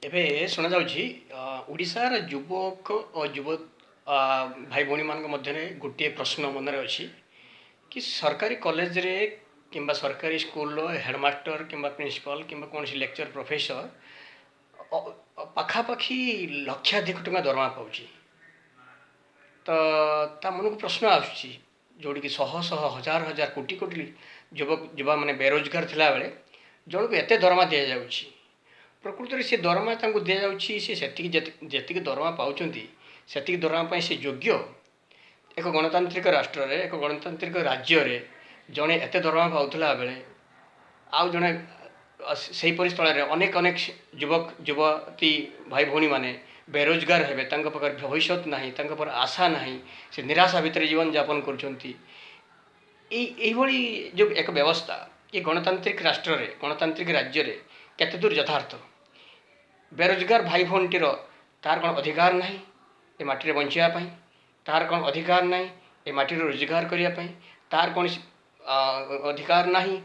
ଏବେ ଶୁଣାଯାଉଛି ଓଡ଼ିଶାର ଯୁବକ ଓ ଭାଇ ଭଉଣୀମାନଙ୍କ ମଧ୍ୟରେ ଗୋଟିଏ ପ୍ରଶ୍ନ ମନରେ ଅଛି କି ସରକାରୀ କଲେଜରେ କିମ୍ବା ସରକାରୀ ସ୍କୁଲର ହେଡ଼ମାଷ୍ଟର କିମ୍ବା ପ୍ରିନ୍ସିପାଲ କିମ୍ବା କୌଣସି ଲେକ୍ଚର ପ୍ରଫେସର ପାଖାପାଖି ଲକ୍ଷାଧିକ ଟଙ୍କା ଦରମା ପାଉଛି। ତ ତା ମନକୁ ପ୍ରଶ୍ନ ଆସୁଛି ଯେଉଁଠିକି ଶହ ଶହ ହଜାର ହଜାର କୋଟି କୋଟି ଯୁବାମାନେ ବେରୋଜଗାର ଥିଲାବେଳେ ଜଣକୁ ଏତେ ଦରମା ଦିଆଯାଉଛି। ପ୍ରକୃତରେ ସେ ଦରମା ତାଙ୍କୁ ଦିଆଯାଉଛି ସେ ଯେତିକି ଦରମା ପାଉଛନ୍ତି ସେତିକି ଦରମା ପାଇଁ ସେ ଯୋଗ୍ୟ? ଏକ ଗଣତାନ୍ତ୍ରିକ ରାଷ୍ଟ୍ରରେ ଏକ ଗଣତାନ୍ତ୍ରିକ ରାଜ୍ୟରେ ଜଣେ ଏତେ ଦରମା ପାଉଥିଲା ବେଳେ ଆଉ ଜଣେ ସେହିପରି ସ୍ଥଳରେ ଅନେକ ଅନେକ ଯୁବକ ଯୁବତୀ ଭାଇ ଭଉଣୀମାନେ ବେରୋଜଗାର ହେବେ, ତାଙ୍କ ପାଖରେ ଭବିଷ୍ୟତ ନାହିଁ, ତାଙ୍କ ପାଖରେ ଆଶା ନାହିଁ, ସେ ନିରାଶା ଭିତରେ ଜୀବନଯାପନ କରୁଛନ୍ତି। ଏଇଭଳି ଯେଉଁ ଏକ ବ୍ୟବସ୍ଥା ଏ ଗଣତାନ୍ତ୍ରିକ ରାଷ୍ଟ୍ରରେ ଗଣତାନ୍ତ୍ରିକ ରାଜ୍ୟରେ କେତେ ଦୂର ଯଥାର୍ଥ? ବେରୋଜଗାର ଭାଇ ଭଉଣୀଟିର ତାର କ'ଣ ଅଧିକାର ନାହିଁ ଏ ମାଟିରେ ବଞ୍ଚିବା ପାଇଁ? ତାର କ'ଣ ଅଧିକାର ନାହିଁ ଏ ମାଟିରେ ରୋଜଗାର କରିବା ପାଇଁ? ତାର କୌଣସି ଅଧିକାର ନାହିଁ